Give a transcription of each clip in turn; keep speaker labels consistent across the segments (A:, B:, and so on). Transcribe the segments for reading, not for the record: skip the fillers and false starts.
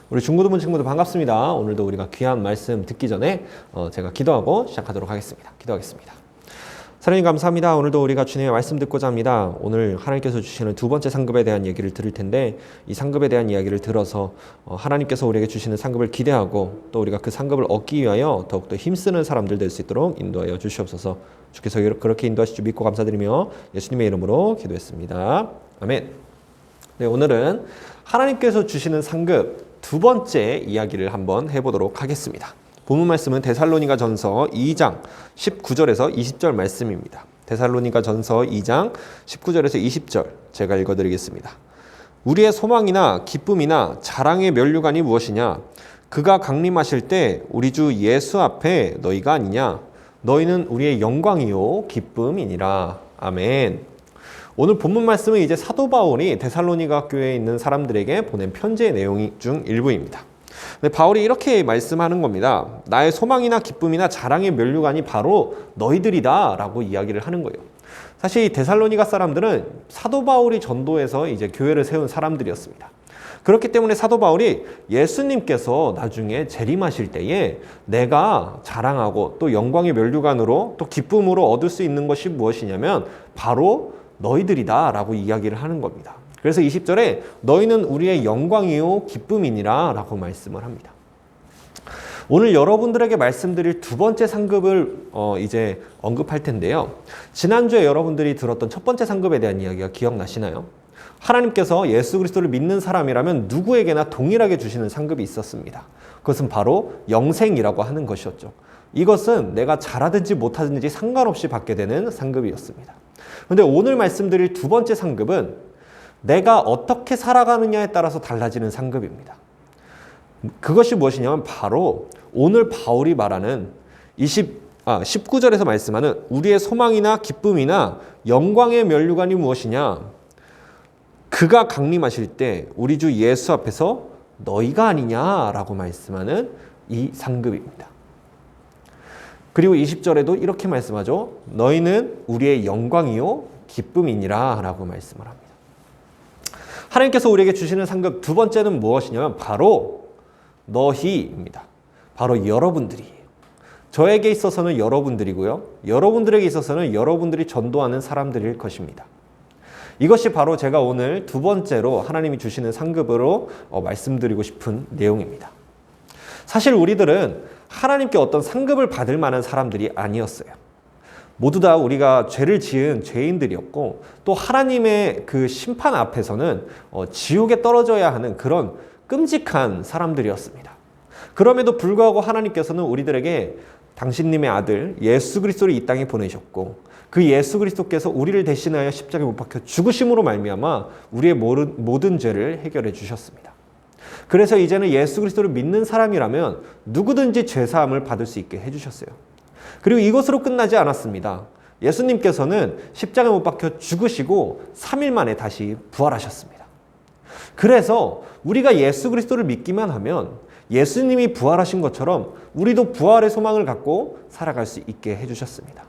A: 우리 중고등부 친구들 반갑습니다. 오늘도 우리가 귀한 말씀 듣기 전에 제가 기도하고 시작하도록 하겠습니다. 기도하겠습니다. 사랑님 감사합니다. 오늘도 우리가 주님의 말씀 듣고자 합니다. 오늘 하나님께서 주시는 두 번째 상급에 대한 얘기를 들을 텐데 이 상급에 대한 이야기를 들어서 하나님께서 우리에게 주시는 상급을 기대하고 또 우리가 그 상급을 얻기 위하여 더욱더 힘쓰는 사람들 될 수 있도록 인도하여 주시옵소서. 주께서 그렇게 인도하실 줄 믿고 감사드리며 예수님의 이름으로 기도했습니다. 아멘. 네, 오늘은 하나님께서 주시는 상급 두 번째 이야기를 한번 해보도록 하겠습니다. 본문 말씀은 데살로니가 전서 2장 19절에서 20절 말씀입니다. 데살로니가 전서 2장 19절에서 20절 제가 읽어드리겠습니다. 우리의 소망이나 기쁨이나 자랑의 면류관이 무엇이냐? 그가 강림하실 때 우리 주 예수 앞에 너희가 아니냐? 너희는 우리의 영광이요 기쁨이니라. 아멘. 오늘 본문 말씀은 이제 사도 바울이 데살로니가 교회에 있는 사람들에게 보낸 편지의 내용 중 일부입니다. 근데 바울이 이렇게 말씀하는 겁니다. 나의 소망이나 기쁨이나 자랑의 면류관이 바로 너희들이다 라고 이야기를 하는 거예요. 사실 이 데살로니가 사람들은 사도 바울이 전도해서 이제 교회를 세운 사람들이었습니다. 그렇기 때문에 사도 바울이 예수님께서 나중에 재림하실 때에 내가 자랑하고 또 영광의 면류관으로 또 기쁨으로 얻을 수 있는 것이 무엇이냐면 바로 너희들이다 라고 이야기를 하는 겁니다. 그래서 20절에 너희는 우리의 영광이요 기쁨이니라 라고 말씀을 합니다. 오늘 여러분들에게 말씀드릴 두 번째 상급을 이제 언급할 텐데요. 지난주에 여러분들이 들었던 첫 번째 상급에 대한 이야기가 기억나시나요? 하나님께서 예수 그리스도를 믿는 사람이라면 누구에게나 동일하게 주시는 상급이 있었습니다. 그것은 바로 영생이라고 하는 것이었죠. 이것은 내가 잘하든지 못하든지 상관없이 받게 되는 상급이었습니다. 그런데 오늘 말씀드릴 두 번째 상급은 내가 어떻게 살아가느냐에 따라서 달라지는 상급입니다. 그것이 무엇이냐면 바로 오늘 바울이 말하는 19절에서 말씀하는 우리의 소망이나 기쁨이나 영광의 면류관이 무엇이냐? 그가 강림하실 때 우리 주 예수 앞에서 너희가 아니냐라고 말씀하는 이 상급입니다. 그리고 20절에도 이렇게 말씀하죠. 너희는 우리의 영광이요 기쁨이니라 라고 말씀을 합니다. 하나님께서 우리에게 주시는 상급 두 번째는 무엇이냐면 바로 너희입니다. 바로 여러분들이에요. 저에게 있어서는 여러분들이고요. 여러분들에게 있어서는 여러분들이 전도하는 사람들일 것입니다. 이것이 바로 제가 오늘 두 번째로 하나님이 주시는 상급으로 말씀드리고 싶은 내용입니다. 사실 우리들은 하나님께 어떤 상급을 받을 만한 사람들이 아니었어요. 모두 다 우리가 죄를 지은 죄인들이었고 또 하나님의 그 심판 앞에서는 지옥에 떨어져야 하는 그런 끔찍한 사람들이었습니다. 그럼에도 불구하고 하나님께서는 우리들에게 당신님의 아들 예수 그리스도를 이 땅에 보내셨고 그 예수 그리스도께서 우리를 대신하여 십자가에 못 박혀 죽으심으로 말미암아 우리의 모든 죄를 해결해 주셨습니다. 그래서 이제는 예수 그리스도를 믿는 사람이라면 누구든지 죄사함을 받을 수 있게 해주셨어요. 그리고 이것으로 끝나지 않았습니다. 예수님께서는 십자가에 못 박혀 죽으시고 3일 만에 다시 부활하셨습니다. 그래서 우리가 예수 그리스도를 믿기만 하면 예수님이 부활하신 것처럼 우리도 부활의 소망을 갖고 살아갈 수 있게 해주셨습니다.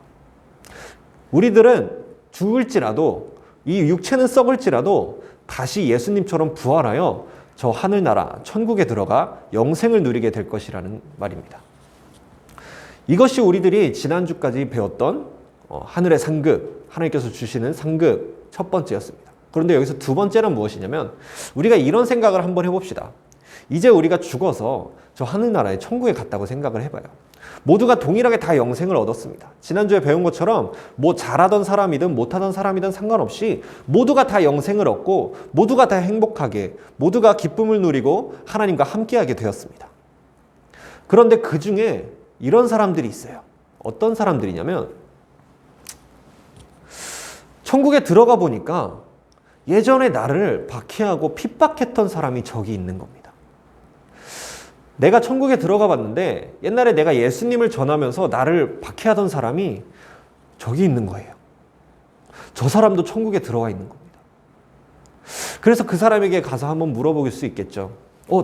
A: 우리들은 죽을지라도 이 육체는 썩을지라도 다시 예수님처럼 부활하여 저 하늘나라 천국에 들어가 영생을 누리게 될 것이라는 말입니다. 이것이 우리들이 지난주까지 배웠던 하늘의 상급, 하나님께서 주시는 상급 첫 번째였습니다. 그런데 여기서 두 번째는 무엇이냐면 우리가 이런 생각을 한번 해봅시다. 이제 우리가 죽어서 저 하늘나라에 천국에 갔다고 생각을 해봐요. 모두가 동일하게 다 영생을 얻었습니다. 지난주에 배운 것처럼 뭐 잘하던 사람이든 못하던 사람이든 상관없이 모두가 다 영생을 얻고 모두가 다 행복하게 모두가 기쁨을 누리고 하나님과 함께하게 되었습니다. 그런데 그 중에 이런 사람들이 있어요. 어떤 사람들이냐면 천국에 들어가 보니까 예전에 나를 박해하고 핍박했던 사람이 저기 있는 겁니다. 내가 천국에 들어가 봤는데 옛날에 내가 예수님을 전하면서 나를 박해하던 사람이 저기 있는 거예요. 저 사람도 천국에 들어가 있는 겁니다. 그래서 그 사람에게 가서 한번 물어볼 수 있겠죠.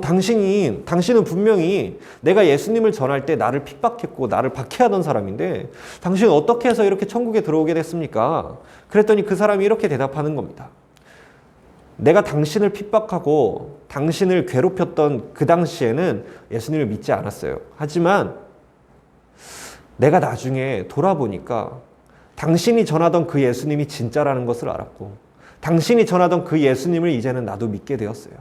A: 당신은 분명히 내가 예수님을 전할 때 나를 핍박했고 나를 박해하던 사람인데 당신은 어떻게 해서 이렇게 천국에 들어오게 됐습니까? 그랬더니 그 사람이 이렇게 대답하는 겁니다. 내가 당신을 핍박하고 당신을 괴롭혔던 그 당시에는 예수님을 믿지 않았어요. 하지만 내가 나중에 돌아보니까 당신이 전하던 그 예수님이 진짜라는 것을 알았고 당신이 전하던 그 예수님을 이제는 나도 믿게 되었어요.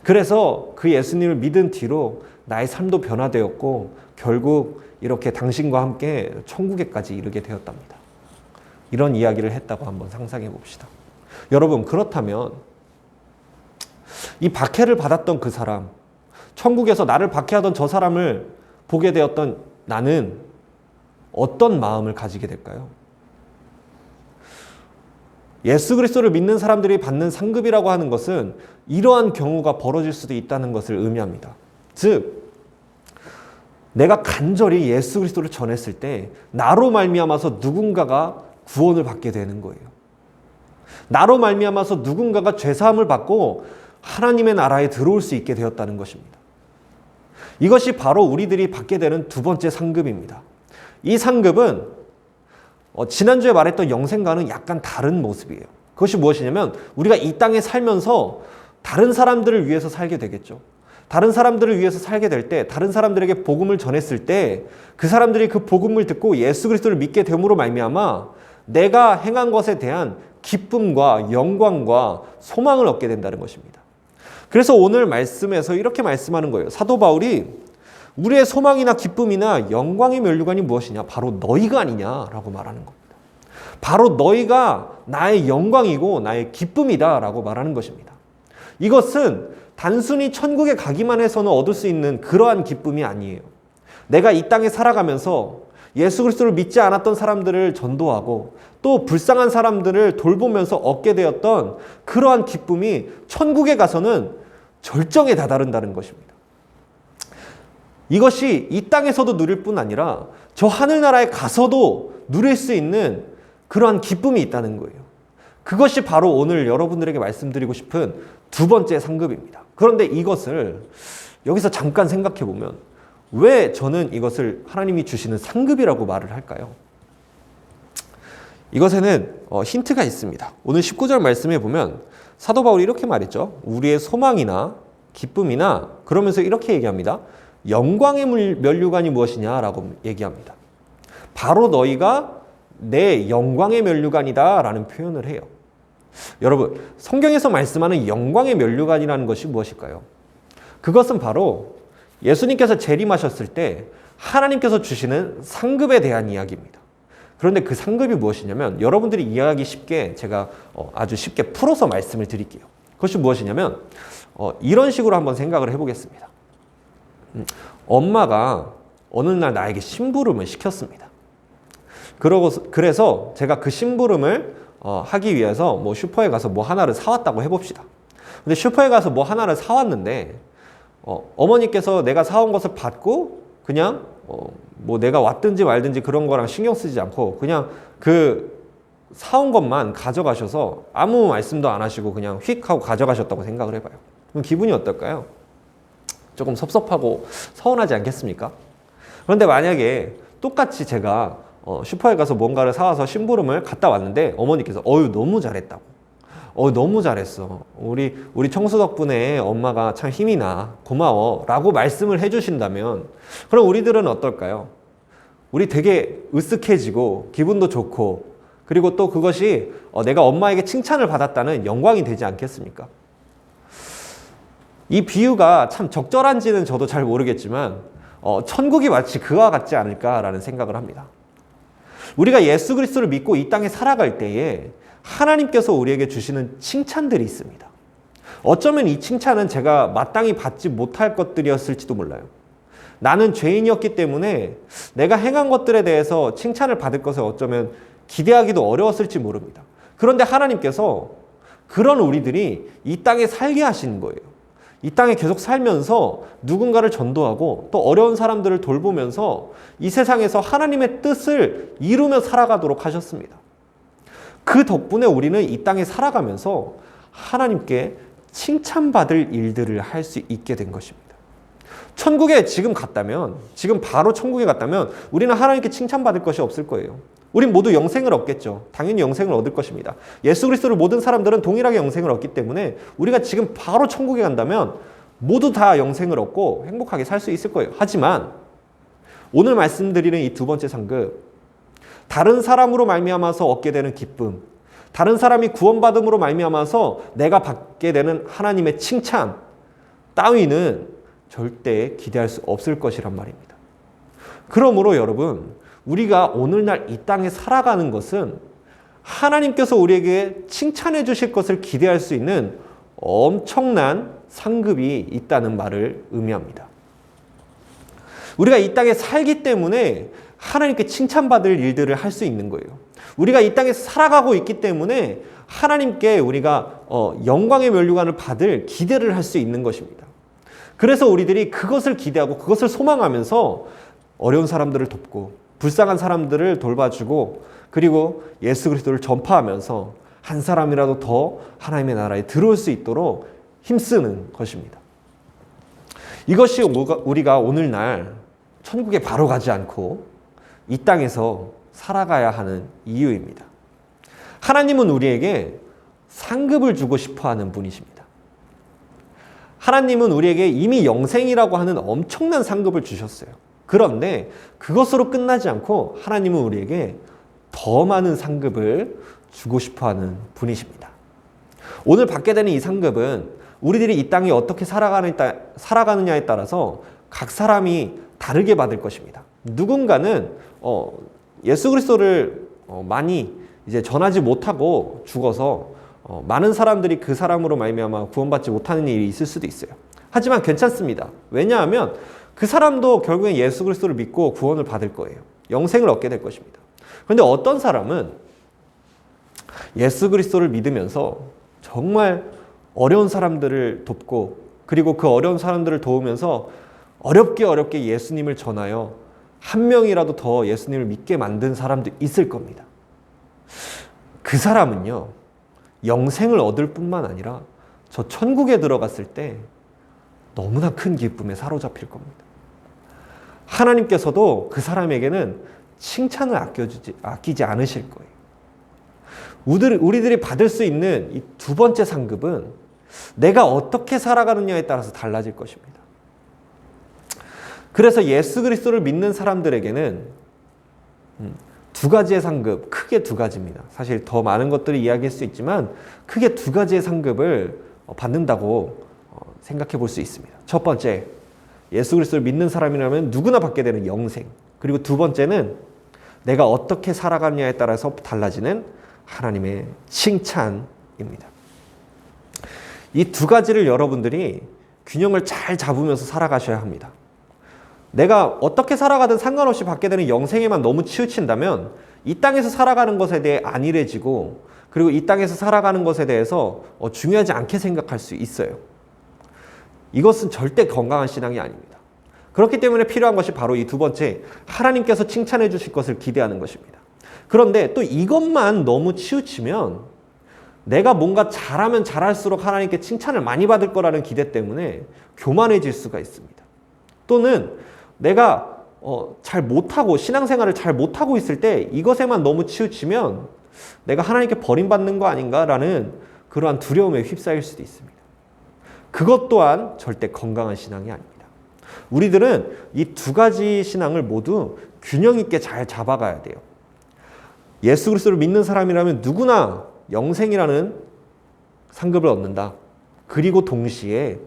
A: 그래서 그 예수님을 믿은 뒤로 나의 삶도 변화되었고 결국 이렇게 당신과 함께 천국에까지 이르게 되었답니다. 이런 이야기를 했다고 한번 상상해 봅시다. 여러분, 그렇다면 이 박해를 받았던 그 사람, 천국에서 나를 박해하던 저 사람을 보게 되었던 나는 어떤 마음을 가지게 될까요? 예수 그리스도를 믿는 사람들이 받는 상급이라고 하는 것은 이러한 경우가 벌어질 수도 있다는 것을 의미합니다. 즉, 내가 간절히 예수 그리스도를 전했을 때 나로 말미암아서 누군가가 구원을 받게 되는 거예요. 나로 말미암아서 누군가가 죄사함을 받고 하나님의 나라에 들어올 수 있게 되었다는 것입니다. 이것이 바로 우리들이 받게 되는 두 번째 상급입니다. 이 상급은 지난주에 말했던 영생과는 약간 다른 모습이에요. 그것이 무엇이냐면 우리가 이 땅에 살면서 다른 사람들을 위해서 살게 되겠죠. 다른 사람들을 위해서 살게 될 때, 다른 사람들에게 복음을 전했을 때 그 사람들이 그 복음을 듣고 예수 그리스도를 믿게 됨으로 말미암아 내가 행한 것에 대한 기쁨과 영광과 소망을 얻게 된다는 것입니다. 그래서 오늘 말씀에서 이렇게 말씀하는 거예요. 사도 바울이 우리의 소망이나 기쁨이나 영광의 면류관이 무엇이냐? 바로 너희가 아니냐라고 말하는 겁니다. 바로 너희가 나의 영광이고 나의 기쁨이다라고 말하는 것입니다. 이것은 단순히 천국에 가기만 해서는 얻을 수 있는 그러한 기쁨이 아니에요. 내가 이 땅에 살아가면서 예수 그리스도를 믿지 않았던 사람들을 전도하고 또 불쌍한 사람들을 돌보면서 얻게 되었던 그러한 기쁨이 천국에 가서는 절정에 다다른다는 것입니다. 이것이 이 땅에서도 누릴 뿐 아니라 저 하늘나라에 가서도 누릴 수 있는 그러한 기쁨이 있다는 거예요. 그것이 바로 오늘 여러분들에게 말씀드리고 싶은 두 번째 상급입니다. 그런데 이것을 여기서 잠깐 생각해 보면 왜 저는 이것을 하나님이 주시는 상급이라고 말을 할까요? 이것에는 힌트가 있습니다. 오늘 19절 말씀에 보면 사도 바울이 이렇게 말했죠. 우리의 소망이나 기쁨이나 그러면서 이렇게 얘기합니다. 영광의 면류관이 무엇이냐라고 얘기합니다. 바로 너희가 내 영광의 면류관이다 라는 표현을 해요. 여러분, 성경에서 말씀하는 영광의 면류관이라는 것이 무엇일까요? 그것은 바로 예수님께서 재림하셨을 때 하나님께서 주시는 상급에 대한 이야기입니다. 그런데 그 상급이 무엇이냐면 여러분들이 이해하기 쉽게 제가 아주 쉽게 풀어서 말씀을 드릴게요. 그것이 무엇이냐면 이런 식으로 한번 생각을 해보겠습니다. 엄마가 어느 날 나에게 심부름을 시켰습니다. 그래서 제가 그 심부름을 하기 위해서 뭐 슈퍼에 가서 뭐 하나를 사왔다고 해봅시다. 근데 슈퍼에 가서 뭐 하나를 사왔는데 어머니께서 내가 사온 것을 받고 그냥 뭐 내가 왔든지 말든지 그런 거랑 신경 쓰지 않고 그냥 그 사온 것만 가져가셔서 아무 말씀도 안 하시고 그냥 휙 하고 가져가셨다고 생각을 해봐요. 그럼 기분이 어떨까요? 조금 섭섭하고 서운하지 않겠습니까? 그런데 만약에 똑같이 제가 슈퍼에 가서 뭔가를 사와서 심부름을 갔다 왔는데 어머니께서 너무 잘했다고 너무 잘했어. 우리 청수 덕분에 엄마가 참 힘이 나. 고마워. 라고 말씀을 해주신다면 그럼 우리들은 어떨까요? 우리 되게 으쓱해지고 기분도 좋고 그리고 또 그것이 내가 엄마에게 칭찬을 받았다는 영광이 되지 않겠습니까? 이 비유가 참 적절한지는 저도 잘 모르겠지만 천국이 마치 그와 같지 않을까라는 생각을 합니다. 우리가 예수 그리스도를 믿고 이 땅에 살아갈 때에 하나님께서 우리에게 주시는 칭찬들이 있습니다. 어쩌면 이 칭찬은 제가 마땅히 받지 못할 것들이었을지도 몰라요. 나는 죄인이었기 때문에 내가 행한 것들에 대해서 칭찬을 받을 것을 어쩌면 기대하기도 어려웠을지 모릅니다. 그런데 하나님께서 그런 우리들이 이 땅에 살게 하시는 거예요. 이 땅에 계속 살면서 누군가를 전도하고 또 어려운 사람들을 돌보면서 이 세상에서 하나님의 뜻을 이루며 살아가도록 하셨습니다. 그 덕분에 우리는 이 땅에 살아가면서 하나님께 칭찬받을 일들을 할 수 있게 된 것입니다. 천국에 지금 바로 천국에 갔다면 우리는 하나님께 칭찬받을 것이 없을 거예요. 우린 모두 영생을 얻겠죠. 당연히 영생을 얻을 것입니다. 예수 그리스도를 모든 사람들은 동일하게 영생을 얻기 때문에 우리가 지금 바로 천국에 간다면 모두 다 영생을 얻고 행복하게 살 수 있을 거예요. 하지만 오늘 말씀드리는 이 두 번째 상급, 다른 사람으로 말미암아서 얻게 되는 기쁨, 다른 사람이 구원받음으로 말미암아서 내가 받게 되는 하나님의 칭찬 따위는 절대 기대할 수 없을 것이란 말입니다. 그러므로 여러분, 우리가 오늘날 이 땅에 살아가는 것은 하나님께서 우리에게 칭찬해 주실 것을 기대할 수 있는 엄청난 상급이 있다는 말을 의미합니다. 우리가 이 땅에 살기 때문에 하나님께 칭찬받을 일들을 할 수 있는 거예요. 우리가 이 땅에 살아가고 있기 때문에 하나님께 우리가 영광의 면류관을 받을 기대를 할 수 있는 것입니다. 그래서 우리들이 그것을 기대하고 그것을 소망하면서 어려운 사람들을 돕고 불쌍한 사람들을 돌봐주고 그리고 예수 그리스도를 전파하면서 한 사람이라도 더 하나님의 나라에 들어올 수 있도록 힘쓰는 것입니다. 이것이 우리가 오늘날 천국에 바로 가지 않고 이 땅에서 살아가야 하는 이유입니다. 하나님은 우리에게 상급을 주고 싶어 하는 분이십니다. 하나님은 우리에게 이미 영생이라고 하는 엄청난 상급을 주셨어요. 그런데 그것으로 끝나지 않고 하나님은 우리에게 더 많은 상급을 주고 싶어 하는 분이십니다. 오늘 받게 되는 이 상급은 우리들이 이 땅에 어떻게 살아가느냐에 따라서 각 사람이 다르게 받을 것입니다. 누군가는 예수 그리스도를 많이 이제 전하지 못하고 죽어서 많은 사람들이 그 사람으로 말미암아 구원받지 못하는 일이 있을 수도 있어요. 하지만 괜찮습니다. 왜냐하면 그 사람도 결국엔 예수 그리스도를 믿고 구원을 받을 거예요. 영생을 얻게 될 것입니다. 그런데 어떤 사람은 예수 그리스도를 믿으면서 정말 어려운 사람들을 돕고 그리고 그 어려운 사람들을 도우면서 어렵게 예수님을 전하여 한 명이라도 더 예수님을 믿게 만든 사람도 있을 겁니다. 그 사람은요, 영생을 얻을 뿐만 아니라 저 천국에 들어갔을 때 너무나 큰 기쁨에 사로잡힐 겁니다. 하나님께서도 그 사람에게는 칭찬을 아끼지 않으실 거예요. 우리들이 받을 수 있는 이 두 번째 상급은 내가 어떻게 살아가느냐에 따라서 달라질 것입니다. 그래서 예수 그리스도를 믿는 사람들에게는 두 가지의 상급, 크게 두 가지입니다. 사실 더 많은 것들을 이야기할 수 있지만 크게 두 가지의 상급을 받는다고 생각해 볼 수 있습니다. 첫 번째, 예수 그리스도를 믿는 사람이라면 누구나 받게 되는 영생. 그리고 두 번째는 내가 어떻게 살아가느냐에 따라서 달라지는 하나님의 칭찬입니다. 이 두 가지를 여러분들이 균형을 잘 잡으면서 살아가셔야 합니다. 내가 어떻게 살아가든 상관없이 받게 되는 영생에만 너무 치우친다면 이 땅에서 살아가는 것에 대해 안일해지고 그리고 이 땅에서 살아가는 것에 대해서 중요하지 않게 생각할 수 있어요. 이것은 절대 건강한 신앙이 아닙니다. 그렇기 때문에 필요한 것이 바로 이 두 번째, 하나님께서 칭찬해 주실 것을 기대하는 것입니다. 그런데 또 이것만 너무 치우치면 내가 뭔가 잘하면 잘할수록 하나님께 칭찬을 많이 받을 거라는 기대 때문에 교만해질 수가 있습니다. 또는 내가 잘 못하고 신앙생활을 잘 못하고 있을 때 이것에만 너무 치우치면 내가 하나님께 버림받는 거 아닌가라는 그러한 두려움에 휩싸일 수도 있습니다. 그것 또한 절대 건강한 신앙이 아닙니다. 우리들은 이 두 가지 신앙을 모두 균형 있게 잘 잡아가야 돼요. 예수 그리스도를 믿는 사람이라면 누구나 영생이라는 상급을 얻는다. 그리고 동시에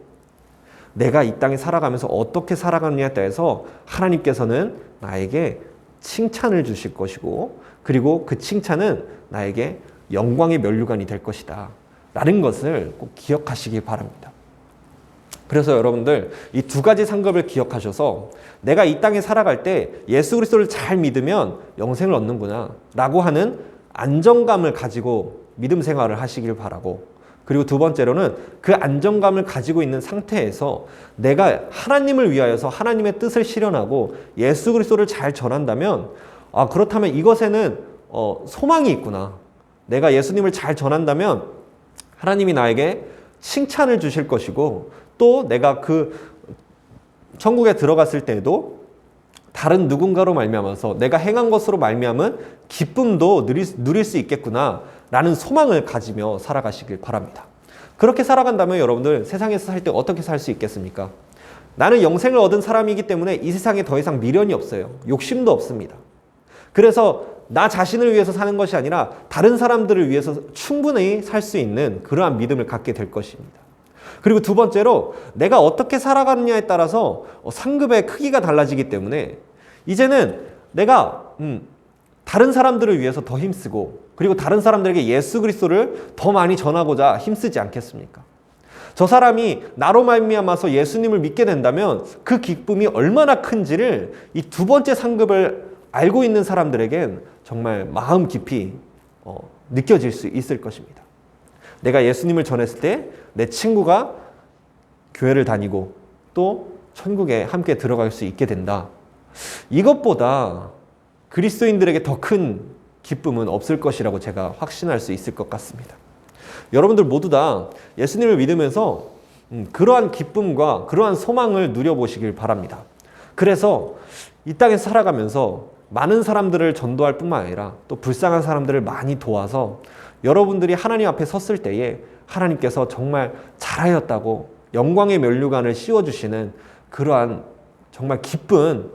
A: 내가 이 땅에 살아가면서 어떻게 살아가느냐에 따라서 하나님께서는 나에게 칭찬을 주실 것이고 그리고 그 칭찬은 나에게 영광의 면류관이 될 것이다 라는 것을 꼭 기억하시기 바랍니다. 그래서 여러분들 이 두 가지 상급을 기억하셔서 내가 이 땅에 살아갈 때 예수 그리스도를 잘 믿으면 영생을 얻는구나 라고 하는 안정감을 가지고 믿음 생활을 하시길 바라고, 그리고 두 번째로는 그 안정감을 가지고 있는 상태에서 내가 하나님을 위하여서 하나님의 뜻을 실현하고 예수 그리스도를 잘 전한다면 그렇다면 이것에는 소망이 있구나. 내가 예수님을 잘 전한다면 하나님이 나에게 칭찬을 주실 것이고 또 내가 그 천국에 들어갔을 때에도 다른 누군가로 말미암아서 내가 행한 것으로 말미암은 기쁨도 누릴 수 있겠구나 라는 소망을 가지며 살아가시길 바랍니다. 그렇게 살아간다면 여러분들 세상에서 살 때 어떻게 살 수 있겠습니까? 나는 영생을 얻은 사람이기 때문에 이 세상에 더 이상 미련이 없어요. 욕심도 없습니다. 그래서 나 자신을 위해서 사는 것이 아니라 다른 사람들을 위해서 충분히 살 수 있는 그러한 믿음을 갖게 될 것입니다. 그리고 두 번째로 내가 어떻게 살아가느냐에 따라서 상급의 크기가 달라지기 때문에 이제는 내가 다른 사람들을 위해서 더 힘쓰고 그리고 다른 사람들에게 예수 그리스도를 더 많이 전하고자 힘쓰지 않겠습니까? 저 사람이 나로 말미암아서 예수님을 믿게 된다면 그 기쁨이 얼마나 큰지를 이 두 번째 상급을 알고 있는 사람들에겐 정말 마음 깊이 느껴질 수 있을 것입니다. 내가 예수님을 전했을 때 내 친구가 교회를 다니고 또 천국에 함께 들어갈 수 있게 된다. 이것보다 그리스도인들에게 더 큰 기쁨은 없을 것이라고 제가 확신할 수 있을 것 같습니다. 여러분들 모두 다 예수님을 믿으면서 그러한 기쁨과 그러한 소망을 누려보시길 바랍니다. 그래서 이 땅에서 살아가면서 많은 사람들을 전도할 뿐만 아니라 또 불쌍한 사람들을 많이 도와서 여러분들이 하나님 앞에 섰을 때에 하나님께서 정말 잘하였다고 영광의 면류관을 씌워주시는 그러한 정말 기쁜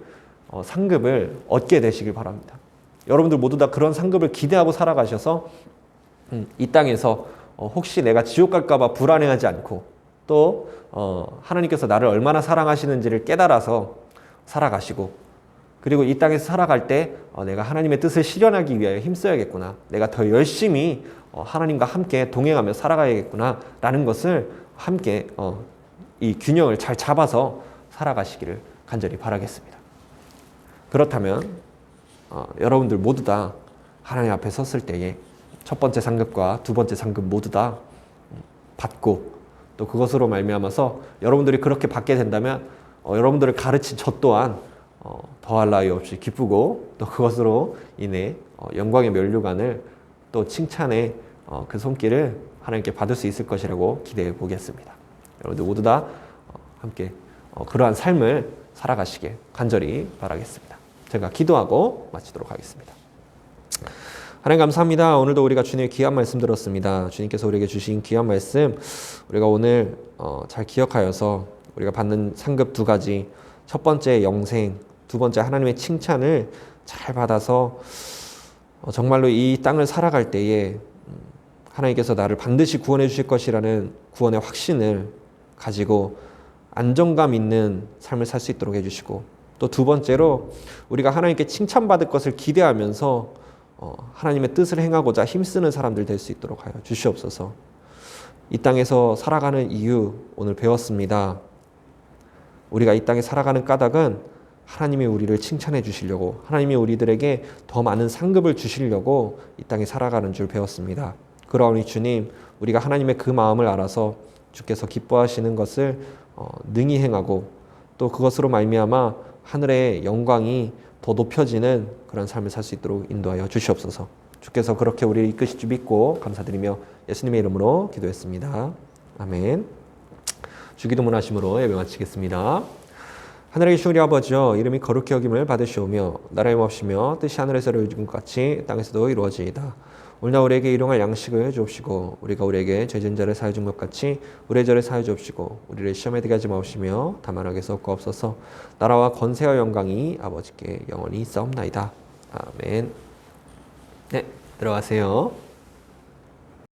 A: 상급을 얻게 되시길 바랍니다. 여러분들 모두 다 그런 상급을 기대하고 살아가셔서 이 땅에서 혹시 내가 지옥 갈까봐 불안해하지 않고 또 하나님께서 나를 얼마나 사랑하시는지를 깨달아서 살아가시고 그리고 이 땅에서 살아갈 때 내가 하나님의 뜻을 실현하기 위하여 힘써야겠구나. 내가 더 열심히 하나님과 함께 동행하며 살아가야겠구나 라는 것을 함께 이 균형을 잘 잡아서 살아가시기를 간절히 바라겠습니다. 그렇다면 여러분들 모두 다 하나님 앞에 섰을 때에 첫 번째 상급과 두 번째 상급 모두 다 받고 또 그것으로 말미암아서 여러분들이 그렇게 받게 된다면 여러분들을 가르친 저 또한 더할 나위 없이 기쁘고 또 그것으로 인해 영광의 면류관을 또 칭찬의 그 손길을 하나님께 받을 수 있을 것이라고 기대해 보겠습니다. 여러분들 모두 다 함께 그러한 삶을 살아가시길 간절히 바라겠습니다. 제가 기도하고 마치도록 하겠습니다. 하나님 감사합니다. 오늘도 우리가 주님의 귀한 말씀 들었습니다. 주님께서 우리에게 주신 귀한 말씀 우리가 오늘 잘 기억하여서 우리가 받는 상급 두 가지, 첫 번째 영생, 두 번째 하나님의 칭찬을 잘 받아서 정말로 이 땅을 살아갈 때에 하나님께서 나를 반드시 구원해 주실 것이라는 구원의 확신을 가지고 안정감 있는 삶을 살 수 있도록 해주시고 또 두 번째로 우리가 하나님께 칭찬받을 것을 기대하면서 하나님의 뜻을 행하고자 힘쓰는 사람들 될 수 있도록 하여 주시옵소서. 이 땅에서 살아가는 이유 오늘 배웠습니다. 우리가 이 땅에 살아가는 까닭은 하나님이 우리를 칭찬해 주시려고 하나님이 우리들에게 더 많은 상급을 주시려고 이 땅에 살아가는 줄 배웠습니다. 그러니 주님 우리가 하나님의 그 마음을 알아서 주께서 기뻐하시는 것을 능히 행하고 또 그것으로 말미암아 하늘의 영광이 더 높여지는 그런 삶을 살 수 있도록 인도하여 주시옵소서. 주께서 그렇게 우리를 이끄실 줄 믿고 감사드리며 예수님의 이름으로 기도했습니다. 아멘. 주기도문 하심으로 예배 마치겠습니다. 하늘에 계신 우리 아버지여 이름이 거룩히 여김을 받으시오며 나라의 몹시며 뜻이 하늘에서 이루어진 것 같이 땅에서도 이루어지이다. 오늘날 우리에게 일용할 양식을 주옵시고 우리가 우리에게 죄진 자를 사하여 준 것 같이 우리의 죄를 사하여 주옵시고 우리를 시험에 들게 하지 마옵시며 다만 악에서 구하옵소서. 나라와 권세와 영광이 아버지께 영원히 있사옵나이다. 아멘. 네, 들어가세요.